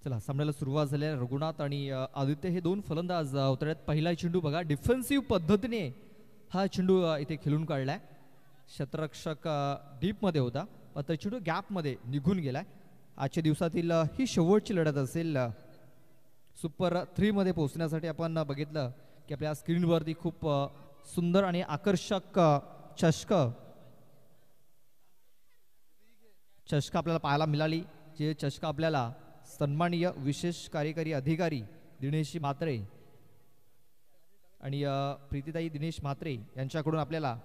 चला सामन्याला सुरुवात झाली आहे. रघुनाथ आणि आदित्य हे दोन फलंदाज उतरत. पहिला चेंडू बघा डिफेन्सिव्ह पद्धतीने हा चेंडू इथे खेळून काढलाय. क्षेत्ररक्षक डीप मध्ये होता मात्र चेंडू गॅप मध्ये निघून गेलाय. आजच्या दिवसातील ही शेवटची लढत असेल. सुपर 3 मध्ये पोहोचण्यासाठी आपण बघितलं की आपल्या स्क्रीनवरती खूप सुंदर आणि आकर्षक चषक आपल्याला पाहायला मिळाली. जे चषक आपल्याला सन्माननीय विशेष कार्यकारी अधिकारी दिनेश म्हात्रे आणि प्रीतीताई दिनेश म्हात्रे यांच्याकडून आपल्याला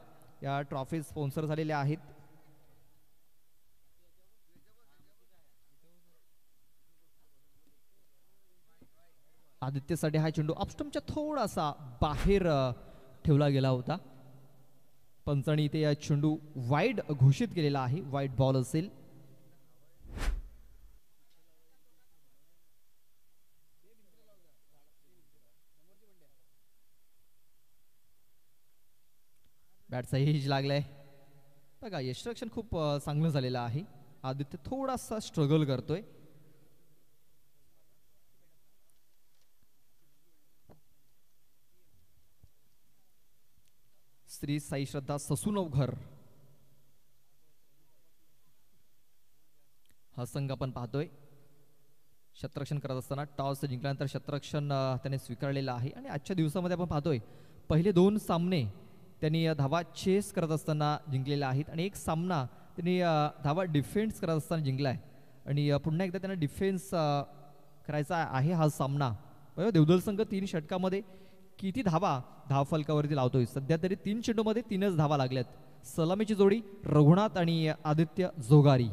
या ट्रॉफी स्पॉन्सर झालेल्या आहेत. आदित्यसाठी हा चेंडू ऑफस्टंपच्या थोडासा बाहेर ठेवला गेला होता. पंचांनी इथे या चेंडू वाईड घोषित केलेला आहे. वाईड बॉल असेल. बॅटचा हिज लागलाय बघा. यशरक्षण खूप चांगलं झालेलं आहे. आदित्य थोडासा स्ट्रगल करतोय. श्री साई श्रद्धा ससूनवघर हा संघ आपण पाहतोय. क्षेत्ररक्षण करत असताना टॉस जिंकल्यानंतर क्षेत्ररक्षण त्याने स्वीकारलेलं आहे. आणि आजच्या दिवसामध्ये आपण पाहतोय पहिले 2 सामने त्यांनी धावा चेस करत असताना जिंकलेला आहेत आणि एक सामना त्यांनी धावा डिफेन्स करत असताना जिंकलाय. आणि पुन्हा एकदा त्यांना डिफेन्स करायचा आहे हा सामना. देवदल संघ 3 षटकामध्ये किती धाव फलकावरती लावतोय. सध्या तरी 3 चेंडूमध्ये 3च धावा लागल्यात. सलामीची जोडी रघुनाथ आणि आदित्य जोगारी.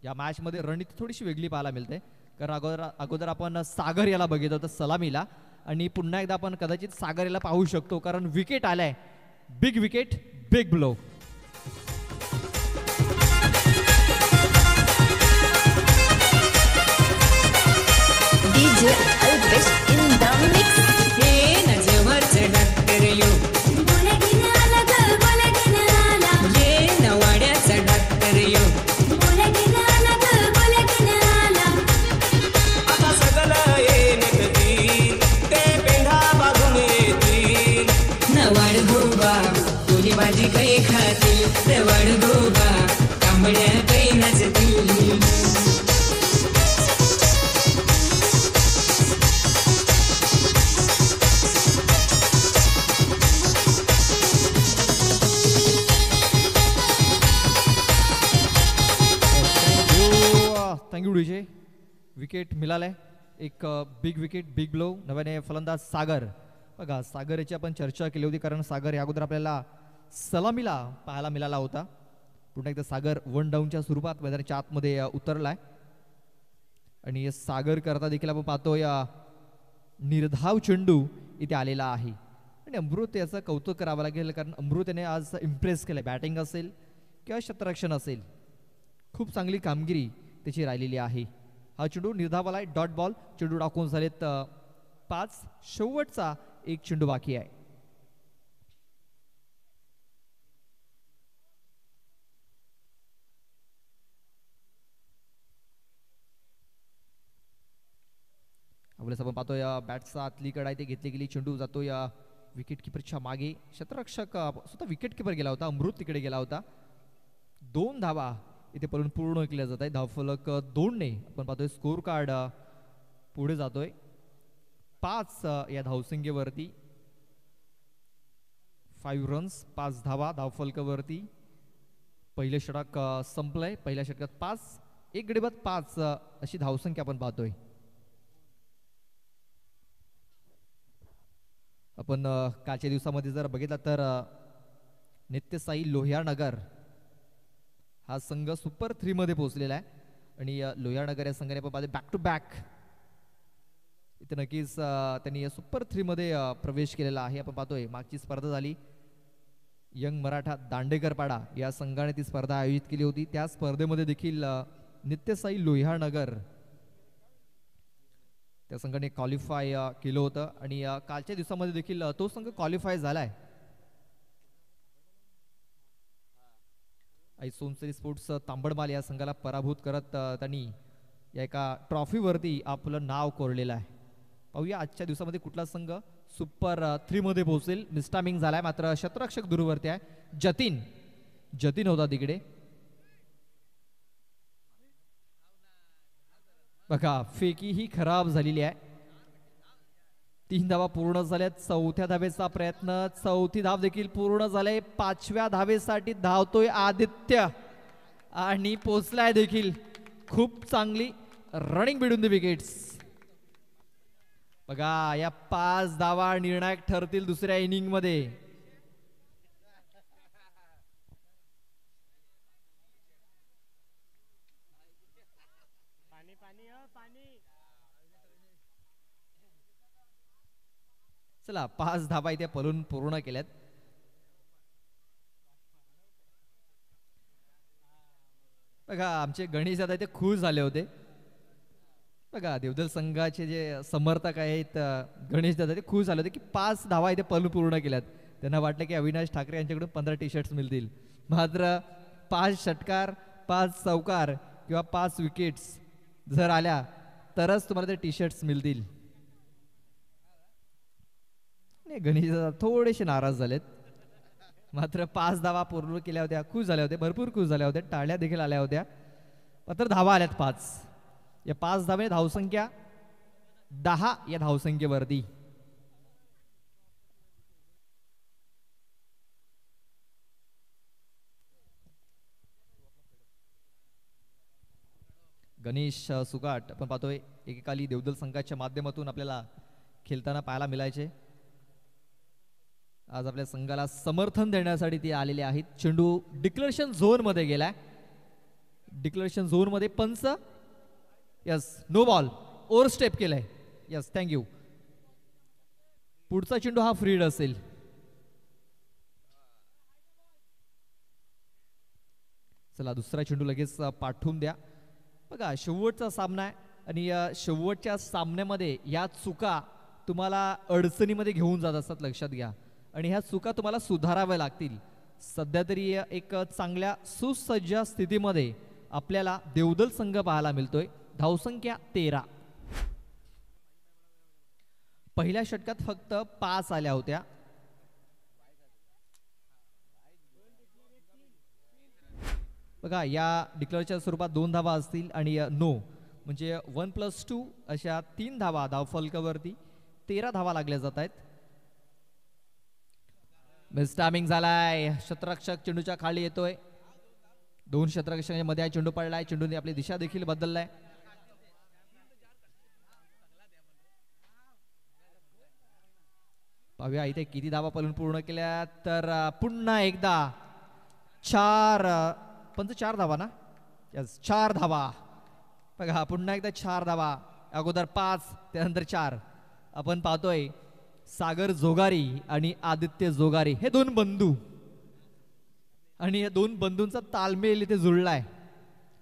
या मॅच मध्ये रणनीती थोडीशी वेगळी पाहायला मिळते. कारण अगोदर आपण सागर याला बघितलं होतं सलामीला आणि पुन्हा एकदा आपण कदाचित सागर याला पाहू शकतो कारण विकेट आलाय. Big wicket big blow. DJ Alves in the mix. Hey नजवरचं डॉक्टर यो बोलगिन आला ग बोलगिन आला. ये नवाड्याचा डॉक्टर यो बोलगिन आला ग बोलगिन आला. आता सगळं येईल ते पेंढा बांधून येतील. नवाड गोबा कोणी भाजी काही खातील. नवाड गोबा तांबड्या काही नाचतील. Thank you DJ. विकेट मिळालाय. एक बिग विकेट बिग ब्लो. नव्याने फलंदाज सागर. बघा सागर याची आपण चर्चा केली होती कारण सागर या अगोदर आपल्याला सलामीला पाहायला मिळाला होता. पुन्हा एकदा सागर 1 डाऊनच्या स्वरूपात मैदानाच्या आतमध्ये उतरलाय. आणि सागर करता देखील आपण पाहतो या निर्धाव चेंडू इथे आलेला आहे. आणि अमृत याचं कौतुक करावं लागेल कारण अमृत याने आज इम्प्रेस केलंय. बॅटिंग असेल किंवा क्षेत्ररक्षण असेल खूप चांगली कामगिरी त्याची राहिलेली आहे. हा चेंडू निर्धावाला आहे. Dot ball. चेंडू टाकून झालेत 5. शेवटचा एक चेंडू बाकी आहे. आपल्यास आपण पाहतो या बॅटचा आतली कडा इथे घेतली गेली. चेंडू जातो या विकेट किपरच्या मागे. क्षेत्ररक्षक स्वतः विकेट किपर गेला होता. अमृत तिकडे गेला होता. 2 धावा इथे पळून पूर्ण केल्या जात आहे. धावफलक 2ने आपण पाहतोय स्कोर कार्ड पुढे जातोय. 5 या धावसंख्येवरती 5 रन्स, 5 धावा धावफलकावरती. पहिले षटक संपलंय. पहिल्या षटकात 5, एक गडी बाद 5 अशी धावसंख्या आपण पाहतोय. आपण कालच्या दिवसामध्ये जर बघितला तर नित्यसाई लोहियानगर हा संघ सुपर 3 मध्ये पोहोचलेला आहे. आणि लोहियानगर या संघाने आपण पाहतो बॅक टू बॅक इथे नक्कीच त्यांनी सुपर 3 मध्ये प्रवेश केलेला आहे. आपण पाहतोय मागची स्पर्धा झाली यंग मराठा दांडेकरपाडा या संघाने ती स्पर्धा आयोजित केली होती. त्या स्पर्धेमध्ये देखील नित्यसाई लोहियानगर त्या संघाने क्वालिफाय केलं होतं. आणि कालच्या दिवसामध्ये देखील तो संघ क्वालिफाय झालाय. आई सोनसरी स्पोर्ट्स तांबडमाल या संघाला पराभूत करत त्यांनी या एका ट्रॉफीवरती आपलं नाव कोरलेलं आहे. पाहूया आजच्या दिवसामध्ये कुठला संघ सुपर 3 मध्ये पोहोचेल. मिस्टामिंग झालाय मात्र क्षेत्ररक्षक दूरवरती आहे. जतीन होता तिकडे. बघा फेकी ही खराब झालेली आहे. 3 धावा पूर्ण झाल्यात. 4थ्या धावेचा प्रयत्न, 4थी धाव देखील पूर्ण झाले. 5व्या धावेसाठी धावतोय आदित्य आणि पोचलाय देखील. खूप चांगली रनिंग बिटवीन द विकेट्स. बघा या 5 धावा निर्णायक ठरतील दुसऱ्या इनिंग मध्ये. चला 5 धावा इथे पळून पूर्ण केल्यात. बघा आमचे गणेश दादा इथे खुश झाले होते. बघा देवदल संघाचे जे समर्थक आहेत गणेश दादा ते खुश झाले होते की 5 धावा इथे पळून पूर्ण केल्यात. त्यांना वाटलं की अविनाश ठाकरे यांच्याकडून 15 टी-शर्ट्स मिळतील. मात्र 5 षटकार, 5 चौकार किंवा 5 विकेट्स जर आल्या तरच तुम्हाला ते टी-शर्ट्स मिळतील. गणेश दादा थोडेसे नाराज झालेत. मात्र 5 धावा पूर्ण केल्या होत्या. खुश झाल्या होत्या, भरपूर खुश झाल्या होत्या. टाळ्या देखील आल्या होत्या. मात्र धावा आल्यात 5. या 5 धावे धावसंख्या 10 या धावसंख्येवरती. गणेश सुगाट आपण पाहतोय एकेकाली देवदल संघाच्या माध्यमातून आपल्याला खेळताना पाहायला मिळायचे. आज आपल्या संघाला समर्थन देण्यासाठी ते आलेले आहेत. चेंडू डिक्लेरेशन झोन मध्ये गेलाय. डिक्लेरेशन झोन मध्ये पंच yes no ball over step केलाय. Yes thank you. पुढचा चेंडू हा फ्रीड असेल. चला दुसरा चेंडू लगेच पाठवून द्या. बघा शेवटचा सामना आहे आणि शेवटच्या सामन्यामध्ये या चुका तुम्हाला अडचणीमध्ये घेऊन जात असतात. लक्षात घ्या. आणि ह्या चुका तुम्हाला सुधाराव्या लागतील. सध्या तरी एक चांगल्या सुसज्ज स्थितीमध्ये आपल्याला देवदल संघ पाहायला मिळतोय. धावसंख्या 13. पहिल्या षटकात फक्त 5 आल्या होत्या. बघा या डिक्लेअरच्या स्वरूपात 2 धावा असतील आणि नो म्हणजे 1+2 अशा 3 धावा धावफलकावरती. 13 धावा लागल्या जात आहेत. मिस्टामिंग झालाय. क्षेत्ररक्षक चेंडूच्या खाली येतोय. 2 क्षेत्ररक्षकांच्या मध्ये हा चेंडू पडलाय. चेंडूने आपली दिशा देखील बदललाय. पाहूया इथे किती धावा पळून पूर्ण केल्या. तर पुन्हा एकदा 4 धावा ना. यस 4 धावा. बघा पुन्हा एकदा 4 धावा. अगोदर 5 त्यानंतर 4. आपण पाहतोय सागर जोगारी आणि आदित्य जोगारी हे 2 बंधू आणि या 2 बंधूंचा तालमेल इथे जुळलाय.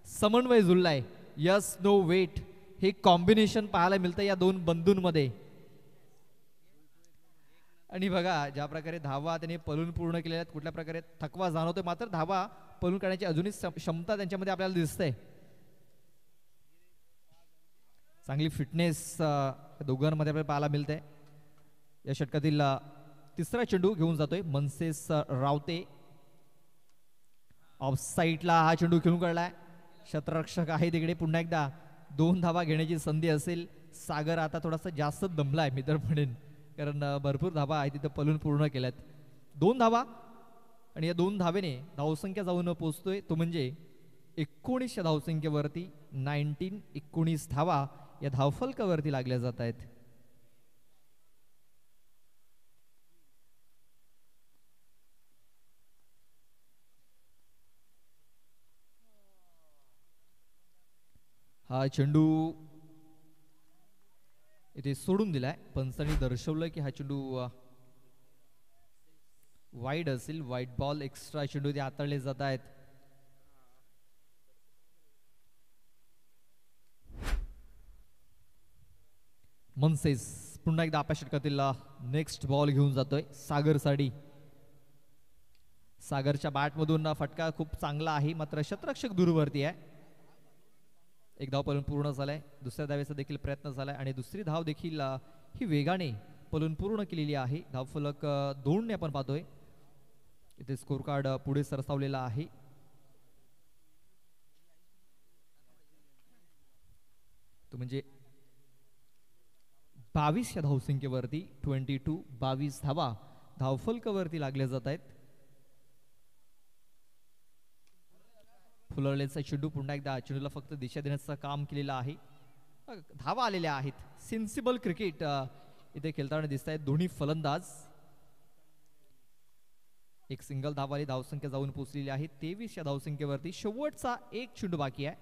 समन्वय जुळलाय. यस नो वेट हे कॉम्बिनेशन पाहायला मिळतं या 2 बंधूंमध्ये. आणि बघा ज्या प्रकारे धावा त्यांनी पळून पूर्ण केलेल्या आहेत. कुठल्या प्रकारे थकवा जाणवतोय. मात्र धावा पळून काढण्याची अजूनही क्षमता त्यांच्यामध्ये आपल्याला दिसते. चांगली फिटनेस दोघांमध्ये आपल्याला पाहायला मिळते. या षटकातील तिसरा चेंडू घेऊन जातोय मनसेस रावते. ऑफ साईडला हा चेंडू खेळून काढलाय. क्षेत्ररक्षक आहे तिकडे. पुन्हा एकदा 2 धावा घेण्याची संधी असेल. सागर आता थोडासा जास्त दमलाय मी तर म्हणेन, कारण भरपूर धावा आहे तिथं पलून पूर्ण केल्यात. 2 धावा आणि या 2 धावेने धावसंख्या जाऊन पोहोचतोय तो म्हणजे 19 धावसंख्येवरती. 19 धावा या धावफलकावरती लागल्या जात आहेत. हा चेंडू इथे सोडून दिलाय. पंचांनी दर्शवलं की हा चेंडू वाईड असेल. वाईट बॉल. एक्स्ट्रा चेंडू ते हाताळले जात आहेत. मनसेस पुन्हा एकदा आपल्या षटकातील नेक्स्ट बॉल घेऊन जातोय. सागर साडी. सागरच्या बॅटमधून फटका खूप चांगला आहे, मात्र क्षेत्ररक्षक दूरवरती आहे. एक धाव पलून पूर्ण झालाय. दुसऱ्या धावेचा देखील प्रयत्न झालाय आणि दुसरी धाव देखील ही वेगाने पलून पूर्ण केलेली आहे. धावफलक 2 ने आपण पाहतोय. इथे स्कोर कार्ड पुढे सरसावलेला आहे. तो म्हणजे 22 या धावसंख्येवरती 22 धावा धावफलकावरती लागल्या जात आहेत. फुलरलेचा चेंडू पुन्हा एकदा चेंडूला फक्त दिशा देण्याचं काम केलेलं आहे. धावा आलेल्या आहेत. सेन्सिबल क्रिकेट इथे खेळताना दिसत आहेत दोन्ही फलंदाज. एक सिंगल धावाली धावसंख्या जाऊन पोहोचलेली आहे 23 या धावसंख्येवरती. शेवटचा एक चेंडू बाकी आहे.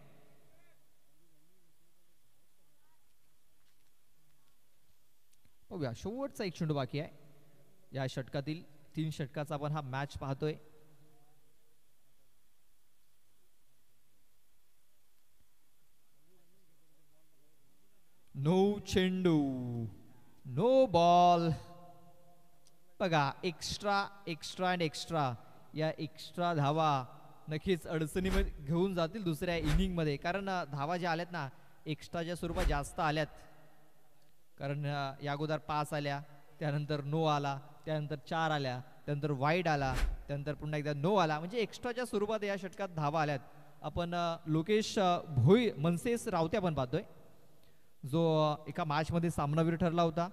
बघूया, शेवटचा एक चेंडू बाकी आहे या षटकातील. 3 षटकाचा आपण हा मॅच पाहतोय. नो चेंडू, नो बॉल. बघा, एक्स्ट्रा अँड एक्स्ट्रा या एक्स्ट्रा धावा नक्कीच अडचणीमध्ये घेऊन जातील दुसऱ्या इनिंग मध्ये, कारण धावा ज्या आल्यात ना एक्स्ट्राच्या स्वरूपात जास्त आल्यात. कारण या अगोदर 5 आल्या, त्यानंतर नो आला, त्यानंतर 4 आल्या, त्यानंतर वाईड आला, त्यानंतर पुन्हा एकदा नो आला. म्हणजे एक्स्ट्राच्या स्वरूपात या षटकात धावा आल्यात. आपण लोकेश भोई मनसेस रावते आपण पाहतोय, जो एका मॅच मध्ये सामनावीर ठरला होता.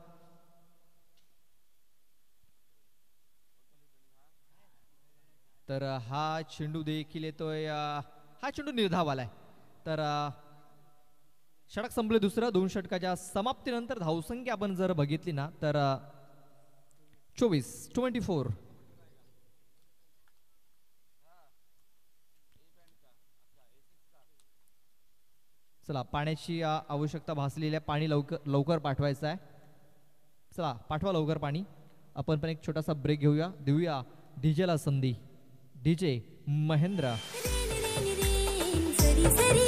तर हा चेंडू देखील येतोय. हा चेंडू निर्धाव आलाय. तर षटक संपले दुसरं. 2 षटकाच्या समाप्तीनंतर धावसंख्या आपण जर बघितली ना तर 24. चला, पाण्याची आवश्यकता भासलेली आहे. पाणी लवकर पाठवायचं आहे. चला, पाठवा लवकर पाणी. आपण पण एक छोटासा ब्रेक घेऊया. देऊया डीजेला संधी. डीजे महेंद्र. सरी सरी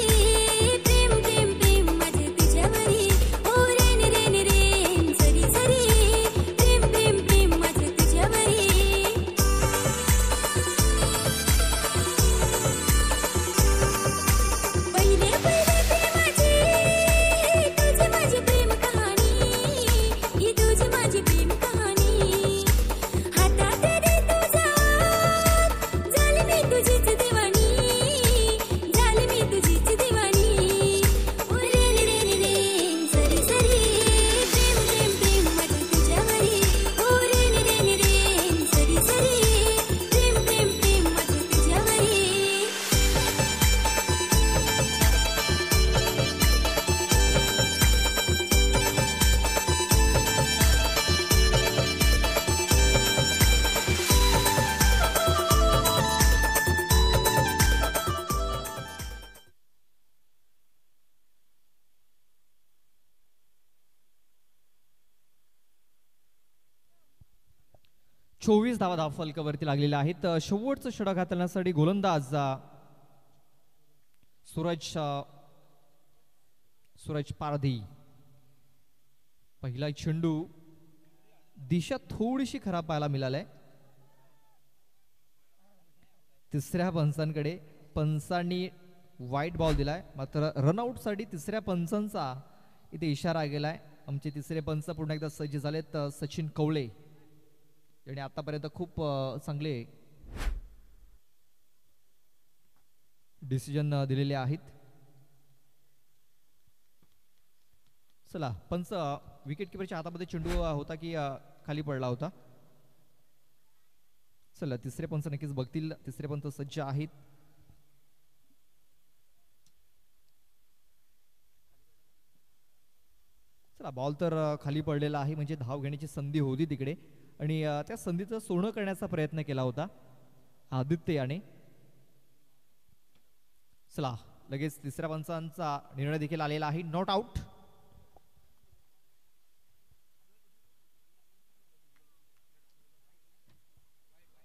प्रेम प्रेम प्रेम माझे तुझ्यावरी. ओ रेन रेन रेन सरी सरी प्रेम प्रेम प्रेम माझे तुझ्यावरी. पहिले पहिले प्रेमाची तुझी माझी प्रेम कहाणी. ही तुझी माझी प्रेम कहाणी. हातात दे तुझा झाली मी तुझीच दिवाणी. झाली मी तुझीच दिवाणी. ओ रेन रेन रेन सरी सरी प्रेम प्रेम प्रेम माझे तुझ्यावरी. ओ रेन रेन रेन सरी सरी प्रेम प्रेम प्रेम माझे तुझ्यावरी. 24 धावा धावफलकावरती लागलेल्या आहेत. शेवटचं षटक हाताळण्यासाठी गोलंदाज सूरज पारधी. पहिला चेंडू दिशा थोडीशी खराब पाहायला मिळालाय. तिसऱ्या पंचांकडे पंचांनी वाईट बॉल दिलाय, मात्र रनआउट साठी तिसऱ्या पंचांचा इथे इशारा गेलाय. आमचे तिसरे पंच पुन्हा एकदा सज्ज झालेत. सचिन कवळे यांनी आतापर्यंत खूप चांगले डिसिजन दिलेले आहेत. चला पंच, विकेट किपरच्या हातामध्ये चेंडू होता की खाली पडला होता? चला तिसरे पंच नक्कीच बघतील. तिसरे पंच सज्ज आहेत. चला बॉल तर खाली पडलेला आहे, म्हणजे धाव घेण्याची संधी होती तिकडे आणि त्या संधीचं सोनं करण्याचा प्रयत्न केला होता आदित्य याने. चला लगेच तिसऱ्या पंचांचा निर्णय देखील आलेला आहे. Not out.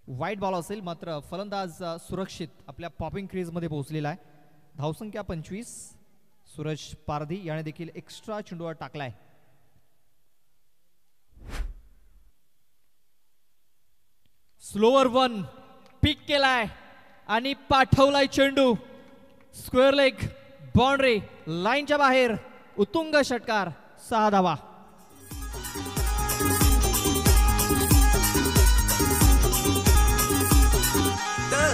वाईट बॉल असेल, मात्र फलंदाज सुरक्षित आपल्या पॉपिंग क्रीज मध्ये पोहोचलेला आहे. धावसंख्या 25. सूरज पारधी याने देखील एक्स्ट्रा चेंडूवर टाकलाय. स्लोअर वन पिक केलाय आणि पाठवलाय चेंडू स्क्वेअर लेग बाउंड्री लाईनच्या बाहेर. उत्तुंग षटकार. 6 धावा.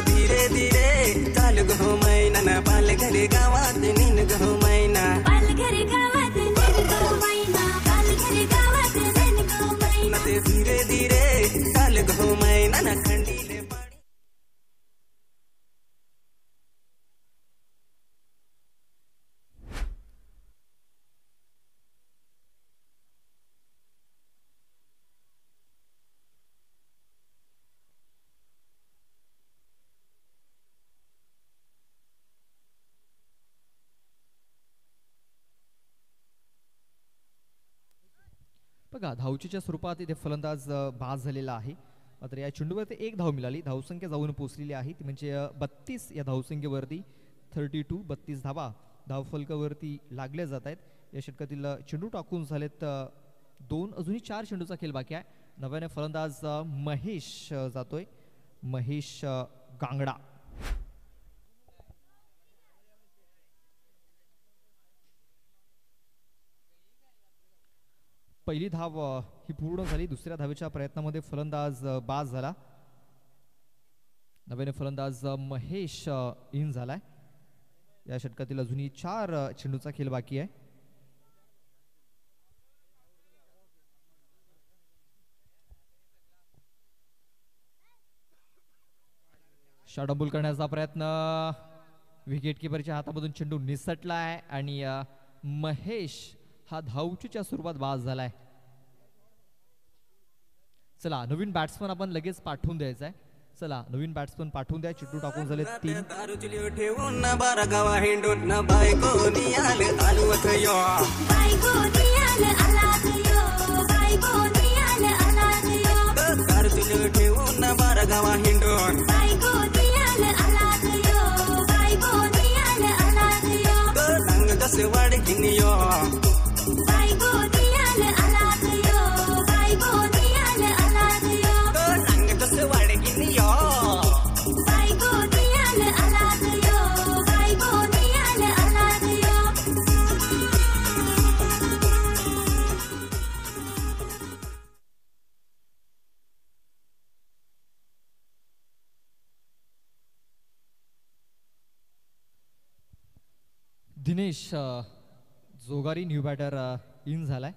धीरे धीरे चाल गो मैना ना बाल घरी गावात नीन गो मैना. बाल घरी गावात नीन गो मैना. बाल घरी गावात नीन गो मैना. ते धीरे धीरे चाल गो मैना ना खंडीले पाणी. बघा धावचीच्या स्वरूपात इथे फलंदाज बाद झालेला आहे, मात्र या चेंडूवरती 1 धाव मिळाली. धावसंख्या जाऊन पोहोचलेली आहे ती म्हणजे 32. या धावसंख्येवरती 32 धावा धावफलकावरती लागल्या जात आहेत. या षटकातील चेंडू टाकून झालेत 2. अजूनही 4 चेंडूचा खेळ बाकी आहे. नव्याने फलंदाज महेश जातोय. महेश गांगडा. पहिली धाव ही पूर्ण झाली. दुसऱ्या धावेच्या प्रयत्नामध्ये फलंदाज बाद झाला. नव्याने फलंदाज महेश इन झालाय. या षटकातील अजूनही 4 चेंडूचा खेळ बाकी आहे. शॉटबॉल करण्याचा प्रयत्न. विकेट किपरच्या हातामधून चेंडू निसटला आहे आणि महेश हा धावचीच्या स्वरूपात बाद झालाय. चला नवीन बॅट्समन आपण लगेच पाठवून द्यायचा आहे. चला नवीन बॅट्समन पाठवून द्या. चेंडू टाकून झाले 3. दारूची ठेवून ना बारा गावा हिंडून ना बायको नियाल चालवत यो. बायको नियाल आलात यो. बायको नियाल आलात यो. दारूची ठेवून ना बारा गावा हिंडून. बायको नियाल आलात यो. बायको नियाल आलात यो. सांग जसे वाढकीन यो. बायको नियाल आलात यो. बायको नियाल आलात यो. सांग जसे वाढकीन यो. बायको नियाल आलात यो. बायको नियाल आलात यो. दिनेश जोगारी न्यू बॅटर इन झालाय.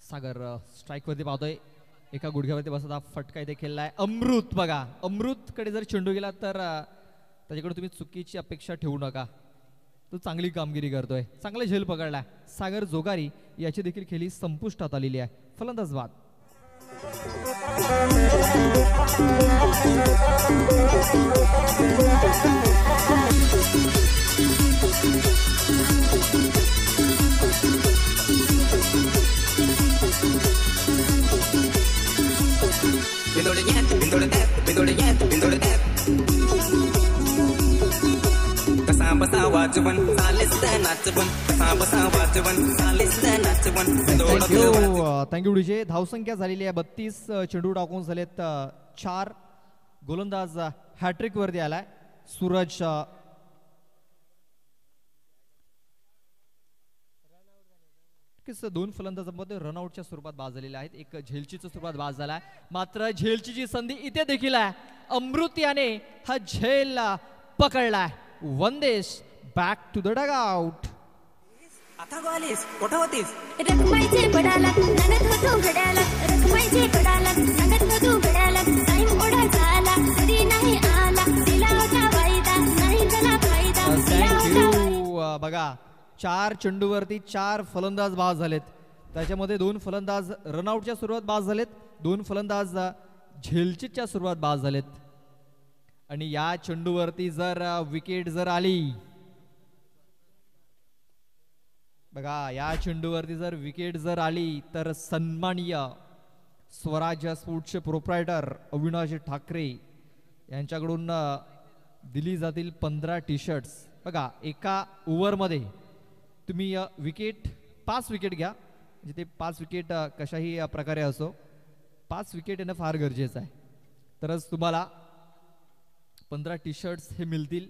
सागर स्ट्राईक वरती पाहतोय. एका गुडघ्यावरती बसता फटका इथे खेळलाय. अमृत बघा, अमृत कडे जर चेंडू गेला तर त्याच्याकडे तुम्ही चुकीची अपेक्षा ठेवू नका. तो चांगली कामगिरी करतोय. चांगला झेल पकडलाय. सागर जोगारी याची देखील खेळी संपुष्टात आलेली आहे. फलंदाज बाद. Pindole yet, pindole that, pindole yet, pindole that. बसा वाजवण चालेस त्या नाचवण कसा बसा वाजवण चालेस त्या नाचवण थँक्यू डीजे. धावसंख्या झालेली आहे 32. चेंडू टाकून झालेत 4. गोलंदाज हॅट्रिक वरती आलाय. सूरज दोन फलंदाजांमध्ये रनआउटच्या स्वरूपात बाद झालेले आहेत. एक झेलचीच्या स्वरूपात बाद झालाय. मात्र झेलचीची संधी इथे देखील आहे. अमृत याने हा झेल पकडलाय. Vandesh back to the dugout. आता गोलीस कुठं होतीस? रखमाईचे पडाला सांगत होतो घड्याला, रखमाईचे पडाला सांगत होतो घड्याला. टाइम ओढा झाला तरी नाही आला, दिला होता वायदा नाही झाला फायदा, दिला होता थँक्यू. बघा 4 चेंडूवरती 4 फलंदाज बाद झालेत. त्याच्यामध्ये 2 फलंदाज रनआउटच्या सुरुवात बाद झालेत, 2 फलंदाज झेलचीच्या सुरुवात बाद झालेत. आणि या चेंडूवरती जर विकेट जर आली, बघा या चेंडूवरती जर विकेट जर आली तर सन्माननीय स्वराज्य स्पोर्ट्सचे प्रोप्रायटर अविनाश ठाकरे यांच्याकडून दिली जातील 15 टी शर्ट्स. बघा एका ओव्हरमध्ये तुम्ही विकेट 5 विकेट घ्या, म्हणजे ते 5 विकेट कशाही प्रकारे असो 5 विकेट येणं फार गरजेचं आहे, तरच तुम्हाला 15 टी शर्ट्स हे मिळतील.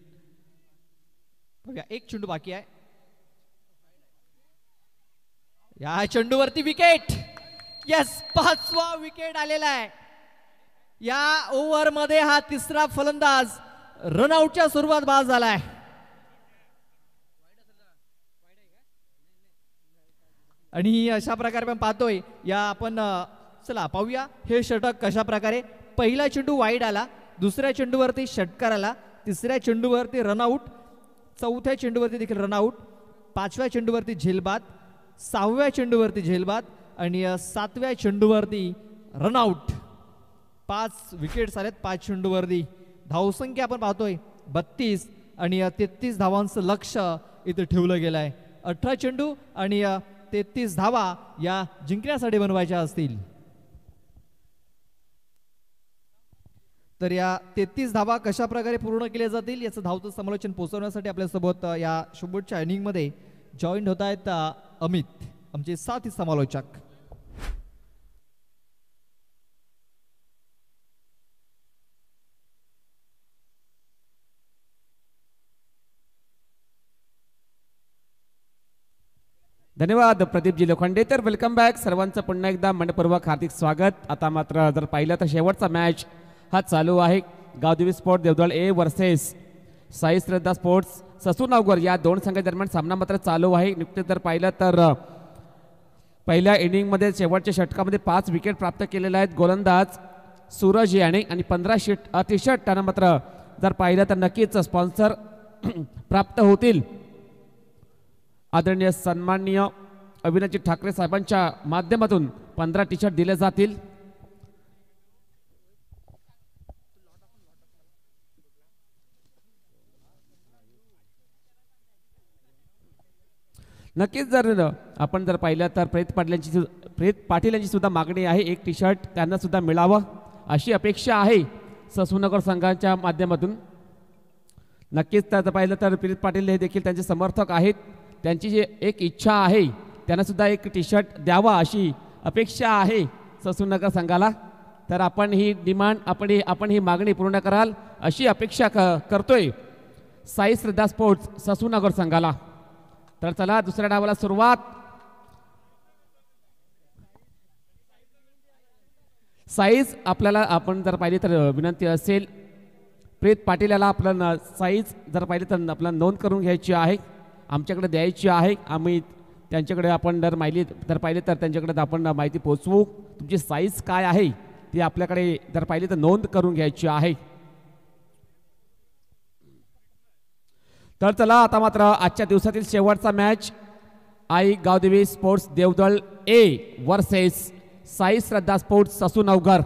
बघा एक चेंडू बाकी आहे. या चेंडूवरती विकेट. यस 5वा विकेट आलेला आहे. या ओव्हर मध्ये हा 3रा फलंदाज रनआउटच्या स्वरूपात बाद झालाय. आणि अशा प्रकारे आपण पाहतोय या आपण चला पाहूया हे षटक कशा प्रकारे. पहिला चेंडू वाईड आला, दुसऱ्या चेंडूवरती षटकार आला, तिसऱ्या चेंडूवरती रनआउट, चौथ्या चेंडूवरती देखील रनआउट, 5व्या चेंडूवरती झेलबाद, 6व्या चेंडूवरती झेलबाद आणि 7व्या चेंडूवरती रनआउट. 5 विकेट्स आलेत 5 चेंडूवरती. धावसंख्या आपण पाहतोय 32 आणि 33 धावांचं लक्ष इथे ठेवलं गेलं आहे. 18 चेंडू आणि 33 धावा या जिंकण्यासाठी बनवायच्या असतील. तर या 33 धावा कशा प्रकारे पूर्ण केल्या जातील याचं धावतं समालोचन पोहोचवण्यासाठी आपल्यासोबत या शेवटच्या इनिंगमध्ये जॉईन होत आहेत अमित, आमचे साथी समालोचक. धन्यवाद प्रदीपजी लोखंडे. तर वेलकम बॅक सर्वांचं पुन्हा एकदा मनपूर्वक हार्दिक स्वागत. आता मात्र जर पाहिलं तर शेवटचा मॅच हा चालू आहे. Gavdevi sport Devdal A versus Sai Shraddha sports Sasunagar या 2 संघादरम्यान सामना मात्र चालू आहे. नुकतेच जर पाहिलं तर पहिल्या इनिंगमध्ये शेवटच्या षटकामध्ये 5 विकेट प्राप्त केलेल्या आहेत गोलंदाज सूरज याने आणि 15 टी शर्ट त्यांना मात्र जर पाहिलं तर नक्कीच स्पॉन्सर प्राप्त होतील. आदरणीय सन्माननीय अविनाश ठाकरे साहेबांच्या माध्यमातून 15 टी शर्ट दिले जातील. नक्कीच जर आपण जर पाहिलं तर प्रेत पाटील यांची सुद्धा मागणी आहे. 1 टी शर्ट त्यांना सुद्धा मिळावं अशी अपेक्षा आहे ससूनगर संघाच्या माध्यमातून. नक्कीच जर पाहिलं तर प्रेत पाटील हे देखील त्यांचे समर्थक आहेत. त्यांची जी एक इच्छा आहे त्यांना सुद्धा 1 टी शर्ट द्यावा अशी अपेक्षा आहे ससूनगर संघाला. तर आपण ही डिमांड आपण ही मागणी पूर्ण कराल अशी अपेक्षा करतोय साई श्रद्धा स्पोर्ट्स ससूनगर संघाला. तर चला दुसऱ्या डावाला सुरुवात. साईज आपल्याला आपण जर पाहिली तर विनंती असेल प्रेत पाटील याला आपलं साईज जर पाहिली तर आपल्याला नोंद करून घ्यायची आहे, आमच्याकडे द्यायची आहे. आम्ही त्यांच्याकडे आपण जर पाहिली तर त्यांच्याकडे आपण माहिती पोहोचवू. तुमची साईज काय आहे ती आपल्याकडे जर पाहिली तर नोंद करून घ्यायची आहे. तर चला आता मात्र आजच्या दिवसातील शेवटचा match Aai Gavdevi sports Devdal A versus Sai Shraddha sports Sasunagar.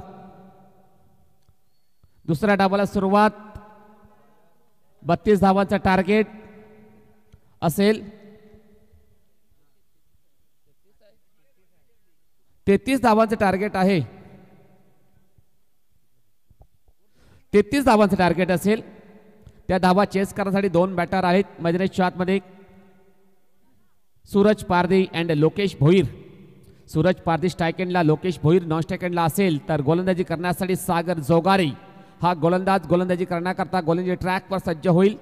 दुसऱ्या डावाला सुरुवात. 32 धावांचा टार्गेट असेल. 33 धावांचं टार्गेट आहे. 33 धावांचं टार्गेट असेल. त्या धावा चेस करण्यासाठी 2 बॅटर आहेत मैदानाच्या आतमध्ये. सूरज पारधी अँड लोकेश भोईर. सूरज पारधी स्ट्राईक एंडला, लोकेश भोईर नॉन स्ट्राईक एंडला असेल तर गोलंदाजी करण्यासाठी सागर जोगारी हा गोलंदाज गोलंदाजी करण्याकरता गोलंदाजी ट्रॅकवर सज्ज होईल.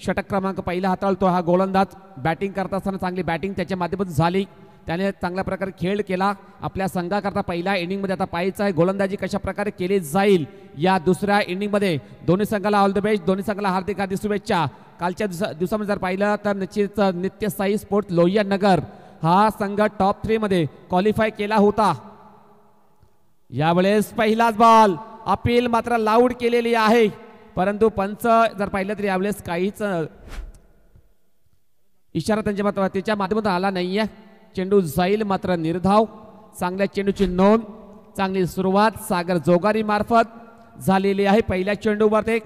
षटक क्रमांक पहिला हाताळतो हा गोलंदाज. बॅटिंग करत असताना चांगली बॅटिंग त्याच्या माध्यमातून झाली, त्याने चांगल्या प्रकारे खेळ केला. आपल्या संघाकरता पहिल्या इनिंगमध्ये आता पाहायचं आहे गोलंदाजी कशा प्रकारे केली जाईल या दुसऱ्या इनिंगमध्ये. दोन्ही संघाला ऑल द बेस्ट, दोन्ही संघाला हार्दिक हार्दिक शुभेच्छा. कालच्या दिवसामध्ये जर पाहिलं तर निश्चित नित्यसाई स्पोर्ट्स लोहिया नगर हा संघ टॉप 3 मध्ये क्वालिफाय केला होता. यावेळेस पहिलाच बॉल अपील मात्र लाऊड केलेली आहे, परंतु पंच जर पाहिलं तर यावेळेस काहीच इशारा त्याच्या माध्यमातून आला नाहीये. चेंडू जाईल मात्र निर्धाव. चांगल्या चेंडूची नोंद, चांगली सुरुवात सागर जोगारी मार्फत झालेली आहे. पहिल्या चेंडूवर एक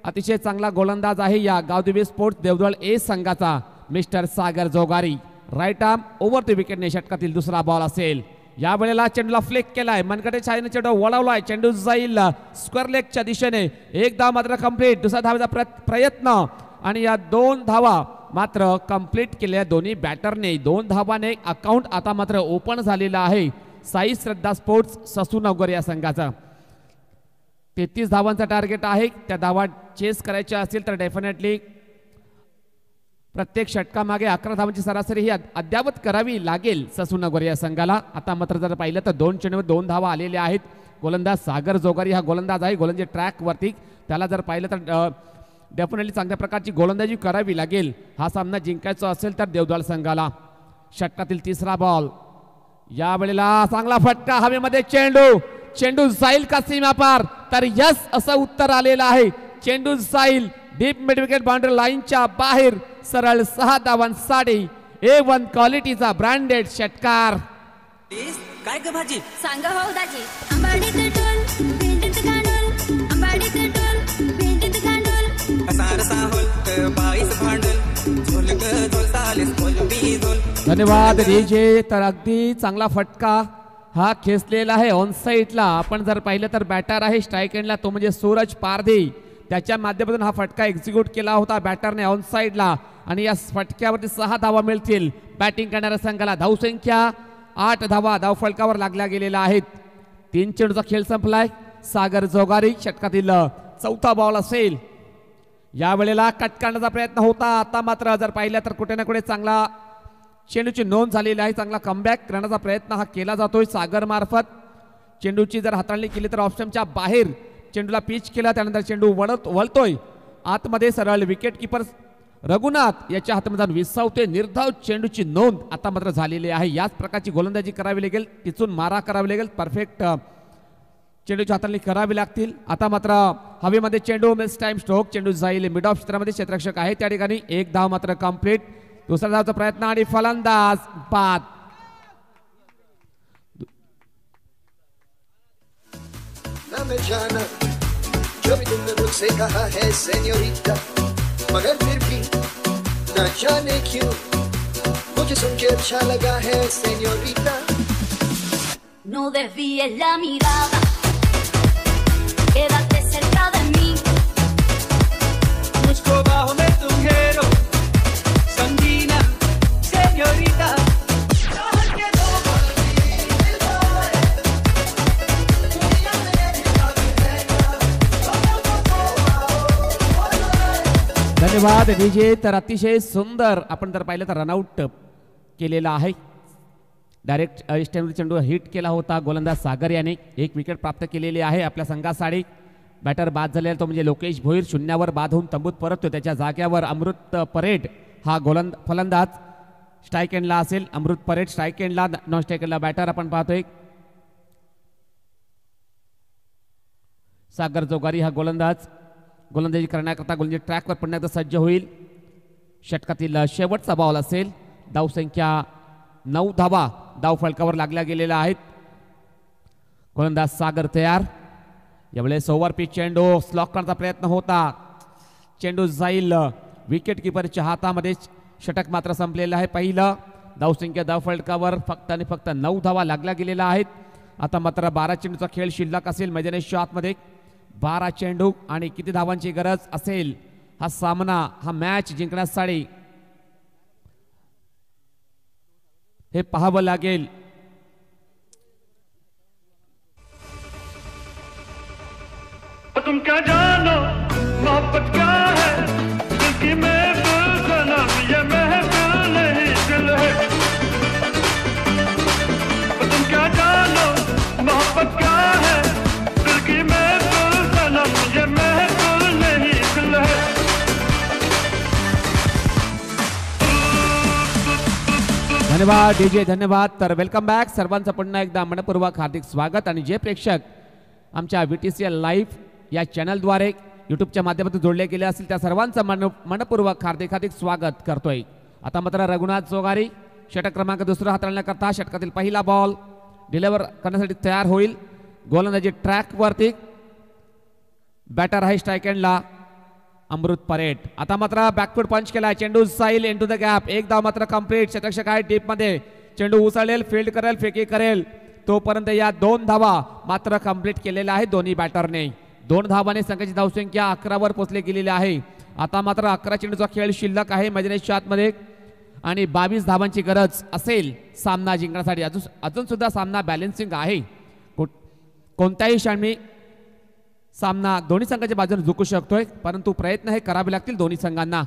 अतिशय चांगला गोलंदाज आहे या गावदेवी स्पोर्ट्स देवदळ ए संघाचा mister Sagar Jogari. Right arm over the विकेटने षटकातील दुसरा बॉल असेल. या वेळेला चेंडूला फ्लेक केलाय, मनगटे छायेने चेंडू वळवलाय. चेंडू जाईल स्क्वेअर लेगच्या दिशेने. एक धाव मात्र कंप्लीट. दुसरा धावेचा प्रयत्न आणि या 2 धावा मात्र कंप्लीट केल्या दोन्ही बॅटरने. 2 धावाने अकाउंट आता मात्र ओपन झालेला आहे साई श्रद्धा स्पोर्ट्स ससूनगर या संघाचा. 33 धावांचा टार्गेट आहे. त्या धावा चेस करायच्या असतील तर डेफिनेटली प्रत्येक षटकामागे 11 धावांची सरासरी ही अद्यावत करावी लागेल ससूनगर या संघाला. आता मात्र जर पाहिलं तर 2 चेंडूवर 2 धावा आलेल्या आहेत. गोलंदाज सागर जोगारी हा गोलंदाज आहे गोलंदाजी ट्रॅक वरती. त्याला जर पाहिलं तर डेफिनेटली चांगल्या प्रकारची गोलंदाजी करावी लागेल हा सामना जिंकायचा असेल तर देवदळ संघाला. षटकातील तिसरा बॉल. या वेळेला चांगला फटका हवेमध्ये. चेंडू जाईल का सीमा पार, तर यस असं उत्तर आलेलं आहे. चेंडू जाईल डीप मिड विकेट बाउंड्री लाईनच्या बाहेर. सरळ 6 धावांसाठी A1 क्वालिटीचा ब्रँडेड षटकार. काय ग भाजी सांगा हो दाजी. आंबाडीत टोल भेंडीत गांडोल, आंबाडीत टोल भेंडीत गांडोल. असा रसा होल बाईस भांडल झोल ग झोल चालेस झोल बी झोल. धन्यवाद डीजे. तर अगदी चांगला फटका हा खेचलेला आहे ऑन साईडला. आपण जर पाहिलं तर बॅटर आहे स्ट्राईक एंडला तो म्हणजे सूरज पारधी. त्याच्या माध्यमातून हा फटका एक्झिक्यूट केला होता बॅटरने ऑन साईडला आणि या फटक्यावरती 6 धावा मिळतील बॅटिंग करणाऱ्या संघाला. धावसंख्या 8 धावा धावफलकावर लागल्या गेलेल्या आहेत. 3 चेंडूचा खेळ संपलाय. सागर जोगारी षटकातील 4था बॉल असेल. या वेळेला कट करण्याचा प्रयत्न होता. आता मात्र जर पाहिलं तर कुठे ना कुठे चांगला चेंडूची नोंद झालेली आहे. चांगला कमबॅक करण्याचा प्रयत्न हा केला जातोय सागर मार्फत. चेंडूची जर हाताळणी केली तर ऑप्शनच्या बाहेर चेंडूला पिच केला, त्यानंतर चेंडू वळतोय आतमध्ये. सरळ विकेट किपर रघुनाथ याच्या हातामध्ये विसावते. निर्धाव चेंडूची नोंद आता मात्र झालेली आहे. याच प्रकारची गोलंदाजी करावी लागेल, तिथून मारा करावी लागेल, परफेक्ट चेंडूची हाताळणी करावी लागतील. आता मात्र हवेमध्ये चेंडू मिस टाइम स्ट्रोक. चेंडू जाईल मिड ऑफ क्षेत्रामध्ये. क्षेत्ररक्षक आहे त्या ठिकाणी. 1 धाव मात्र कंप्लीट. दुसरा धावचा प्रयत्न आणि फलंदाज बाद. ना मैं जाना जो भी तुमने मुझसे कहा है सेन्योरिटा, मगर फिर भी ना जाने क्यों मुझे सुन के अच्छा लगा है senorita. No desvíes la mirada, quédate cerca de mí. मुझको बाहों में तुम घेरो, संगीना सेन्योरिटा. धन्यवाद डीजे. तर अतिशय सुंदर आपण जर पाहिलं तर रनआउट केलेला आहे. डायरेक्ट स्टॅम्पवर चेंडू हिट केला होता गोलंदाज सागर याने. 1 विकेट प्राप्त केलेली आहे आपल्या संघासाठी. बॅटर बाद झालेला तो म्हणजे लोकेश भोईर 0वर बाद होऊन तंबूत परततो. त्याच्या जाग्यावर अमृत परेड हा फलंदाज स्ट्राईक एंडला असेल. अमृत परेड स्ट्राईक एंडला, नॉन स्ट्राईक एंडला बॅटर आपण पाहतोय. सागर जोगारी हा गोलंदाजी करण्याकरता गोलंदाजी ट्रॅकवर पडण्याकरता सज्ज होईल. षटकातील शेवटचा बॉल असेल. धावसंख्या 9 धावा धावफलकावर लागल्या गेलेल्या आहेत. गोलंदाज सागर तयार. यावेळेस ओव्हर पिच चेंडू स्लॉक करण्याचा प्रयत्न होता. चेंडू जाईल विकेट किपरच्या हातामध्ये. षटक मात्र संपलेलं आहे पहिलं. धावसंख्या धावफलकावर फक्त आणि फक्त 9 धावा लागल्या गेलेल्या आहेत. आता मात्र 12 चेंडूचा खेळ शिल्लक असेल मैदानाच्या आतमध्ये. 12 चेंडू आणि किती धावांची गरज असेल हा सामना, हा मॅच जिंकण्यासाठी हे पाहावं लागेल. तुम क्या जानो मोहब्बत क्या है, दिल की महफिल सनम ये महफिल नहीं दिल है. तुम क्या जानो मोहब्बत क्या है, दिल की महफिल सनम ये महफिल नहीं दिल है. धन्यवाद डीजे, धन्यवाद. तर वेलकम बॅक सर्वांचं पुन्हा एकदा मनपूर्वक हार्दिक स्वागत. आणि जे प्रेक्षक आमच्या VTCL लाईव्ह या चॅनलद्वारे यूट्यूबच्या माध्यमातून जोडले गेले असतील त्या सर्वांचं मनपूर्वक हार्दिक हार्दिक स्वागत करतोय. आता मात्र रघुनाथ जोगारी षटक क्रमांक दुसरा हाताळण्याकरता षटकातील पहिला बॉल डिलिव्हर करण्यासाठी तयार होईल. गोलंदाजी ट्रॅकवरती, बॅटर आहे स्ट्राईक एंडला अमृत परेट. आता मात्र बॅकफूट पंच केला, चेंडू जाईल इनटू द गॅप. एक धाव मात्र कंप्लीट. शतरक्षक आहे डीप मध्ये, चेंडू उचलेल, फील्ड करेल, फेकी करेल, तोपर्यंत या 2 धावा मात्र कंप्लीट केलेल्या आहेत दोन्ही बॅटरने. 2 धावाने संघाची धावसंख्या 11वर पोहोचली गेलेली आहे. आता मात्र 11 चेंडूचा खेळ शिल्लक आहे मैदानाच्या आतमध्ये आणि 22 धावांची गरज असेल सामना जिंकण्यासाठी. अजून सुद्धा सामना बॅलन्सिंग आहे. कोणत्याही क्षणी सामना दोन्ही संघाच्या बाजूने जिंकू शकतोय, परंतु प्रयत्न हे करावे लागतील दोन्ही संघांना.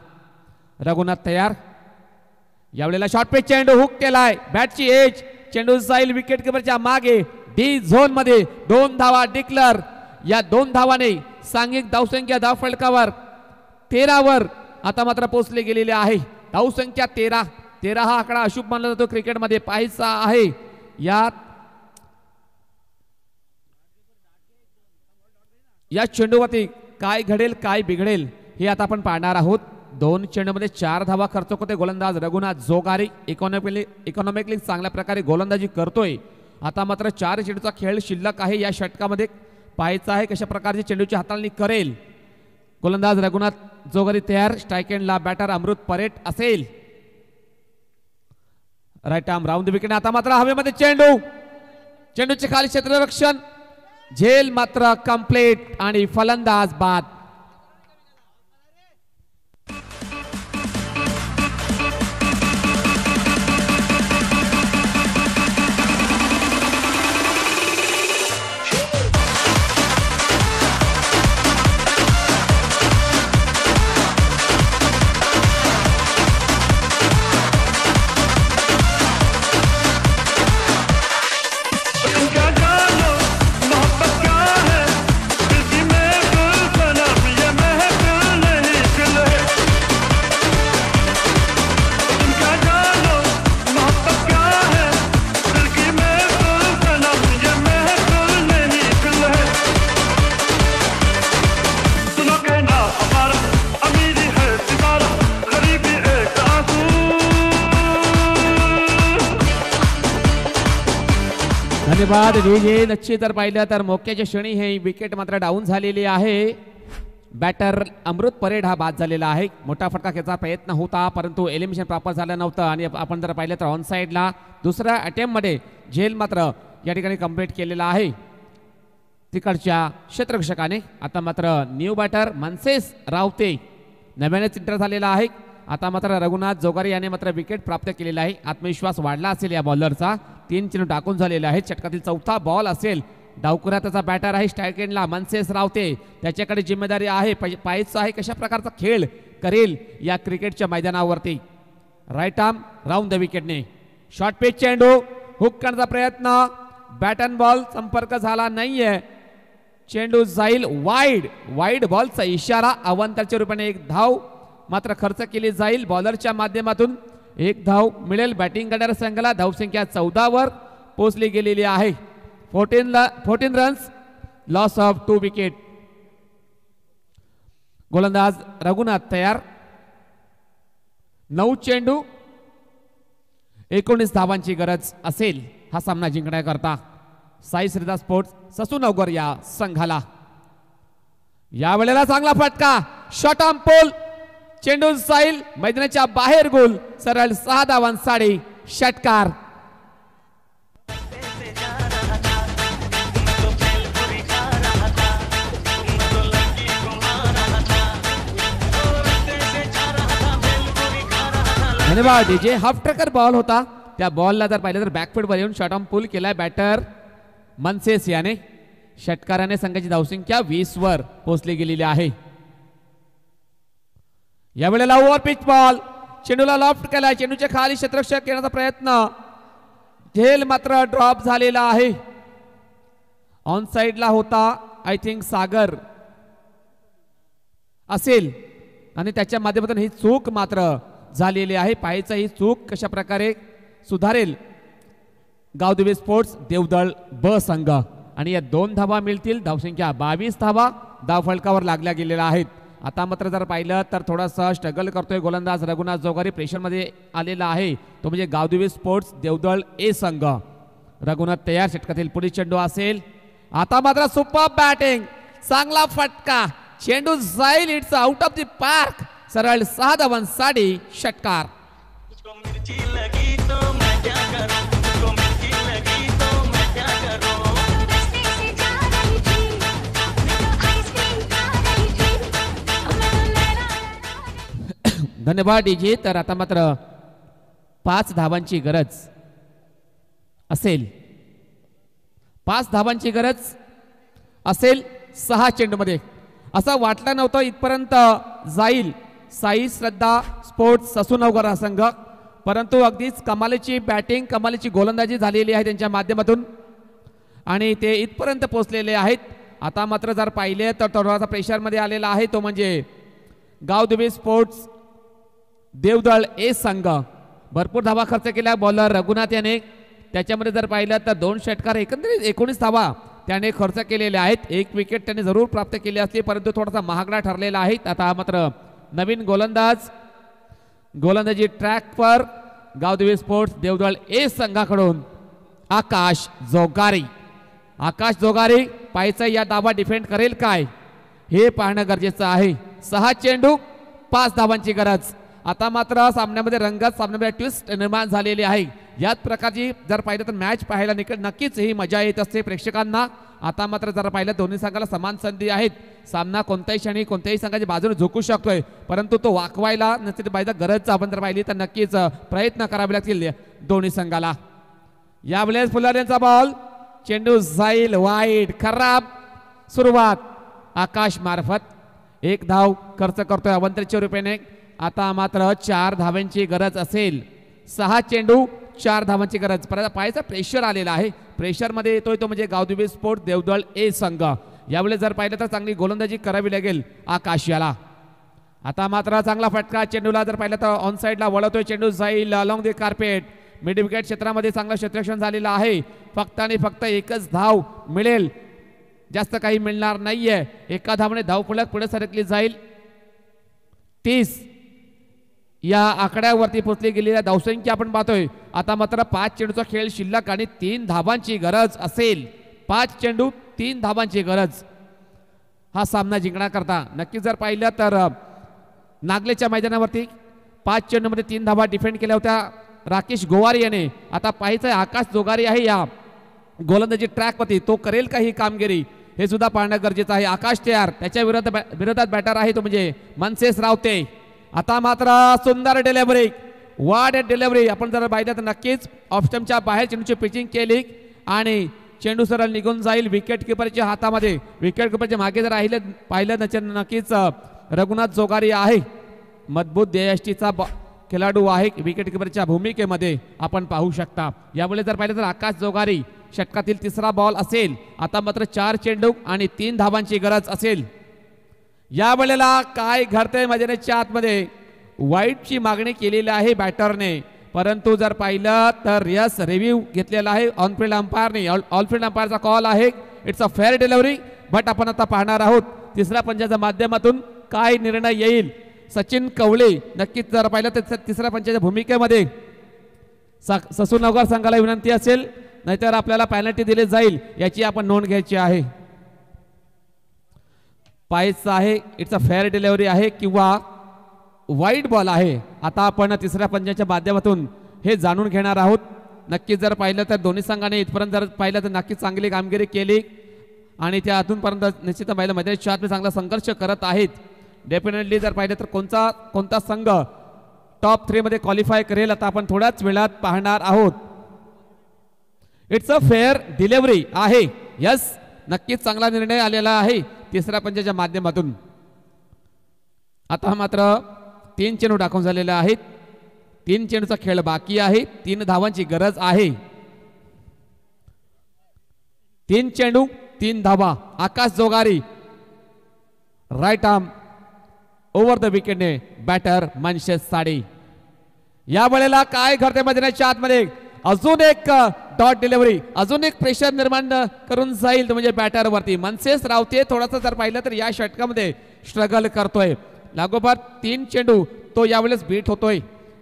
रघुनाथ तयार. यावेळेला शॉर्ट पिच चेंडू हुक केलाय, बॅटची एज, चेंडू जाईल विकेट किपरच्या मागे. डी झोन मध्ये 2 धावा डिक्लेअर. या 2 धावाने सांघिक धावसंख्या धाव फलकावर 13वर आता मात्र पोहोचले गेलेले आहे. धावसंख्या 13 हा आकडा अशुभ मानला जातो क्रिकेटमध्ये, पाहायचा आहे या चेंडूवरती काय घडेल काय बिघडेल हे आता आपण पाहणार आहोत. 2 चेंडूमध्ये 4 धावा खर्च होते. गोलंदाज रघुनाथ जोगारी इकॉनॉमिकली चांगल्या प्रकारे गोलंदाजी करतोय. आता मात्र 4 चेंडूचा खेळ शिल्लक आहे या षटकामध्ये. पाहायचं आहे कशा प्रकारची चेंडूची हाताळणी करेल. गोलंदाज रघुनाथ जोगारी तयार. स्ट्राईक एंडला बॅटर अमृत परेट असेल. Right arm round the wicket. आता मात्र हवेमध्ये चेंडूचे खाली क्षेत्ररक्षण, झेल मात्र कंप्लीट आणि फलंदाज बाद. धन्यवाद डीजे. नक्की तर पाहिलं तर मोक्याच्या क्षणी हे विकेट मात्र डाऊन झालेली आहे. बॅटर अमृत परेड हा बाद झालेला आहे. मोठा फटका खेळायचा प्रयत्न होता, परंतु एलिमिनेशन प्रॉपर झालं नव्हतं. आणि आपण जर पाहिलं तर ऑन साईडला दुसऱ्या अटेम्प्ट मध्ये झेल मात्र या ठिकाणी कंप्लीट केलेला आहे तिकडच्या क्षेत्ररक्षकाने. आता मात्र न्यू बॅटर मनसेस रावते नव्यानेच इंटर झालेला आहे. आता मात्र रघुनाथ जोगारी याने मात्र विकेट प्राप्त केलेला आहे. आत्मविश्वास वाढला असेल या बॉलरचा. 3 चेंडू टाकून झालेले आहेत. षटकातील 4था बॉल असेल. डावकुरा त्याचा बॅटर आहे स्ट्राईक एंडला मनसेस रावते. त्याच्याकडे जिम्मेदारी आहे, पाहायचं आहे कशा प्रकारचा खेळ करेल या क्रिकेटच्या मैदानावरती. राईट आर्म राऊंड द विकेटने शॉर्ट पिच चेंडू हुक करण्याचा प्रयत्न, बॅट अँड बॉल संपर्क झाला नाहीये. चेंडू जाईल वाईड बॉलचा इशारा. अवंतरच्या रूपाने 1 धाव मात्र खर्च केली जाईल. बॉलरच्या माध्यमातून 1 धाव मिळेल. बॅटिंग करणाऱ्या संघाला धावसंख्या 14वर पोहोचली गेलेली आहे. 14 रन्स, लॉस ऑफ 2 विकेट. गोलंदाज रघुनाथ तयार. 9 चेंडू 19 धावांची गरज असेल हा सामना जिंकण्याकरता साई श्रीदा स्पोर्ट्स ससूनगर या संघाला. यावेळेला चांगला फटका, शॉट ऑन पोल, चेंडू जाईल मैदानाच्या बाहेर. गोल सरळ 6 धावांसाठी षटकार. धन्यवाद डीजे. हाफ ट्रॅकर बॉल होता. त्या बॉलला जर पाहिलं तर बॅकफुटवर येऊन शॉट ऑन पुल केलाय बॅटर मनसेस याने. षटकाराने संघाची धावसंख्या 20 वर पोहोचली गेलेली आहे. यावेळेला ओव्हर पिच बॉल चेंडूला लॉफ्ट केलाय. चेंडूच्या खाली क्षेत्ररक्षक येण्याचा प्रयत्न झेल मात्र ड्रॉप झालेला आहे. ऑन साइडला होता आय थिंक सागर असेल आणि त्याच्या माध्यमातून ही चूक मात्र झालेली आहे. पाहायचं ही चूक कशा प्रकारे सुधारेल गावदेवी स्पोर्ट्स देवदळ ब संघ. आणि या 2 धावा मिळतील. धावसंख्या 22 धावा धावफलकावर लागल्या गेलेल्या आहेत. आता मात्र जर पाहिलं तर थोडासा स्ट्रगल करतोय गोलंदाज रघुनाथ जोगारी. प्रेशरमध्ये आलेला आहे तो म्हणजे गावदेवी स्पोर्ट्स देवदळ ए संघ. रघुनाथ तयार. षटकातील पुढील चेंडू असेल. आता मात्र सुपर बॅटिंग. चांगला फटका. चेंडू जाईल. It's out of the park. सरळ 6 धावांसाठी षटकार. मुझको मिर्ची लगी तो मैं क्या करूं, मुझको मिर्ची लगी तो मैं क्या करूं. रस्ते से जा रही थी मैं तो आइसक्रीम खा रही थी मैं धन्यवाद डीजे. तर आता मात्र 5 धावांची गरज असेल. 5 धावांची गरज असेल 6 चेंडूमध्ये. असं वाटलं नव्हतं इथपर्यंत जाईल साई श्रद्धा स्पोर्ट्स ससूनवगर हा संघ. परंतु अगदीच कमालीची बॅटिंग कमालीची गोलंदाजी झालेली आहे त्यांच्या माध्यमातून आणि ते इथपर्यंत पोहोचलेले आहेत. आता मात्र जर पाहिले तर थोडासा प्रेशरमध्ये आलेला आहे तो म्हणजे गावदेवी स्पोर्ट्स देवदळ ए संघ. भरपूर धावा खर्च केल्या बॉलर रघुनाथ याने. त्याच्यामध्ये जर पाहिलं तर 2 षटकार एकंदरीत 19 धावा त्याने खर्च केलेले आहेत. 1 विकेट त्याने जरूर प्राप्त केली असली परंतु थोडासा महागडा ठरलेला आहे. आता मात्र नवीन गोलंदाजी ट्रॅक पर गावदेवी स्पोर्ट्स देवदळ ए संघाकडून आकाश जोगारी. आकाश जोगारी पाहायचं या धावा डिफेंड करेल काय हे पाहणं गरजेचं आहे. 6 चेंडू 5 धावांची गरज. आता मात्र सामन्यामध्ये सामन्यामध्ये ट्विस्ट निर्माण झालेली आहे. याच प्रकारची जर पाहिलं तर मॅच पाहायला नक्कीच ही मजा येत असते प्रेक्षकांना. आता मात्र जर पाहिलं दोन्ही संघाला समान संधी आहेत. सामना कोणत्याही क्षणी कोणत्याही संघाच्या बाजूने झोकू शकतोय परंतु तो वाकवायला नसते पाहिजे गरज आपण जर पाहिली तर नक्कीच प्रयत्न करावे लागतील दोन्ही संघाला. यावेळेस फुलाऱ्यांचा बॉल. चेंडू जाईल वाईड. खराब सुरुवात आकाश मार्फत 1 धाव खर्च करतोय अवंतरीच्या रुपयाने. आता मात्र 4 धावांची गरज असेल. 6 चेंडू 4 धावांची गरज. पाहायचा प्रेशर आलेला आहे. प्रेशरमध्ये येतोय तो म्हणजे गावदेवी स्पोर्ट्स देवदळ ए संघ. यावेळेस जर पाहिलं तर चांगली गोलंदाजी करावी लागेल आकाश याला. आता मात्र चांगला फटका. चेंडूला जर पाहिलं तर ऑन साइडला वळवतोय. चेंडू जाईल along the carpet. Mid wicket क्षेत्रामध्ये चांगलं क्षेत्ररक्षण झालेलं आहे. फक्त आणि फक्त 1च धाव मिळेल. जास्त काही मिळणार नाहीये. 1 धावाने धावफलक पुढे सरकली जाईल. 30 या आकड्यावरती पोहोचली गेलेल्या धावसंख्या आपण पाहतोय. आता मात्र 5 चेंडूचा खेळ शिल्लक आणि 3 धावांची गरज असेल. 5 चेंडू 3 धावांची गरज हा सामना जिंकण्याकरता. नक्कीच जर पाहिलं तर नागलेच्या मैदानावरती 5 चेंडूमध्ये 3 धावा डिफेंड केल्या होत्या राकेश गोवारी याने. आता पाहायचं आकाश जोगारी आहे या गोलंदाजी ट्रॅकवरती. तो करेल का ही कामगिरी हे सुद्धा पाहणं गरजेचं आहे. आकाश तयार. त्याच्या विरोधात बॅटर आहे तो म्हणजे मनसेस रावते. आता मात्र सुंदर डिलिव्हरी. वाड डिलिव्हरी आपण जर पाहिलं तर नक्कीच ऑफ स्टंपच्या बाहेर चेंडूची पिचिंग केली आणि चेंडू सरळ निघून जाईल विकेट किपरच्या हातामध्ये. विकेट किपरच्या मागे जर पाहिलं नक्कीच रघुनाथ जोगारी आहे. मजबूत देयष्टीचा खेळाडू आहे विकेट किपरच्या भूमिकेमध्ये आपण पाहू शकता. यावेळी जर पाहिलं तर आकाश जोगारी षटकातील 3रा बॉल असेल. आता मात्र 4 चेंडू आणि 3 धावांची गरज असेल. या वेळेला काय घडतंय मैदानाच्या आतमध्ये. वाईटची मागणी केलेली आहे बॅटरने परंतु जर पाहिलं तर यस रिव्ह्यू घेतलेला आहे ऑनफिल्ड अंपायरने. ऑनफिल्ड अंपायरचा कॉल आहे. It's a fair delivery. But आपण आता पाहणार आहोत 3ऱ्या पंचाच्या माध्यमातून काय निर्णय येईल. सचिन कवळे नक्कीच जर पाहिलं तर 3ऱ्या पंचाच्या भूमिकेमध्ये ससूनगर संघाला विनंती असेल नाहीतर आपल्याला पेनल्टी दिली जाईल याची आपण नोंद घ्यायची आहे. पाहायचं आहे इट्स अ फेअर डिलिव्हरी आहे किंवा वाईट बॉल आहे. आता आपण 3ऱ्या पंचाच्या माध्यमातून हे जाणून घेणार आहोत. नक्कीच जर पाहिलं तर दोन्ही संघाने इथपर्यंत जर पाहिलं तर नक्कीच चांगली कामगिरी केली आणि त्या अजूनपर्यंत निश्चित पाहिलं मैदानाच्या आत चांगला संघर्ष करत आहेत. डेफिनेटली जर पाहिलं तर कोणता संघ टॉप 3 मध्ये क्वालिफाय करेल आता आपण थोड्याच वेळात पाहणार आहोत. इट्स अ फेअर डिलिव्हरी आहे. यस, नक्कीच चांगला निर्णय आलेला आहे तिसऱ्या पंचाच्या माध्यमातून. आता मात्र 3 चेंडू टाकून झालेले आहेत. 3 चेंडूचा खेळ बाकी आहे. 3 धावांची गरज आहे. 3 चेंडू 3 धावा. Akash Jogari right arm over the विकेटने बॅटर मनशेष साडे. या वेळेला काय घडते मैदानाच्या आतमध्ये अजून एक डॉट डिलिव्हरी, अजून एक प्रेशर निर्माण करून जाईल म्हणजे बॅटर वरती. मनशेष रावते थोडासा जर पाहिलं तर या षटकामध्ये स्ट्रगल करतोय. लागोपाठ 3 चेंडू तो यावेळेस बीट होतोय.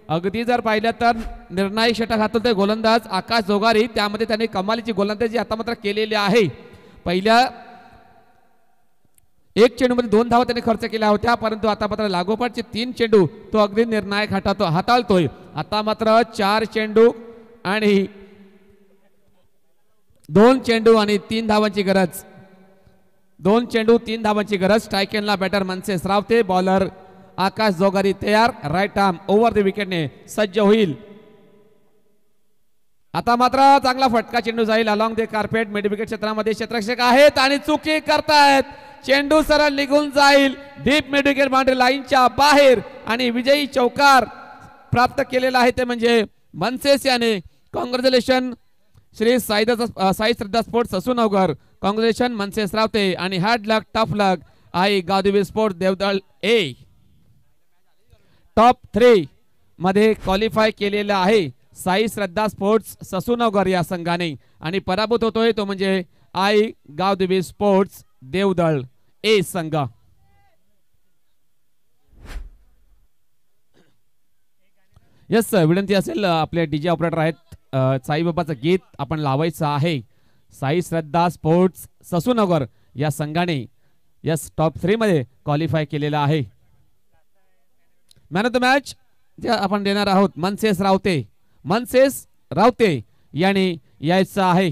अगदी जर पाहिलं तर निर्णायक षटक हातोय गोलंदाज आकाश जोगारी. त्यामध्ये त्याने कमालीची गोलंदाजी आता मात्र केलेली आहे. पहिल्या 1 चेंडूमध्ये 2 धावा त्याने खर्च केल्या होत्या, परंतु आता मात्र लागोपाठचे 3 चेंडू तो अगदी निर्णायक हाताळतोय. आता मात्र 4 चेंडू आणि 2 चेंडू आणि 3 धावांची गरज. 2 चेंडू 3 धावांची गरज. स्ट्रायकेनला बॅटर मनशेष रावते, बॉलर आकाश जोगारी तयार. राईट आर्म ओव्हर द विकेटने सज्ज होईल. आता मात्र चांगला फटका चेंडू जाईल along the carpet. Mid wicket क्षेत्रामध्ये क्षेत्ररक्षक आहेत आणि चुकी करतायत. चेंडू सरळ निघून जाईल डीप मिड विकेट बाउंड्री लाईनच्या बाहेर आणि विजयी चौकार प्राप्त केलेला आहे ते म्हणजे मनशेष याने. Congratulation Shri Sai Shraddha sports Sasunagar. Congratulation Manshesh Rawte आणि hard luck tough luck Aai Gavdevi sports Devdal A. Top 3 मध्ये क्वालिफाय केलेला आहे साई श्रद्धा स्पोर्ट्स ससूनगर या संघाने आणि पराभूत होतोय तो म्हणजे आई गावदेवी स्पोर्ट्स देवदळ ए संघ. यस, विनंती असेल आपले डीजे ऑपरेटर आहेत साईबाबाचं गीत आपण लावायचं आहे. साई श्रद्धा स्पोर्ट्स ससूनगर या संघाने यस टॉप 3 मध्ये क्वालिफाय केलेला आहे. मॅन ऑफ द मॅच जे आपण देणार आहोत मनशेष रावते. मनशेष रावते याने यायचं आहे.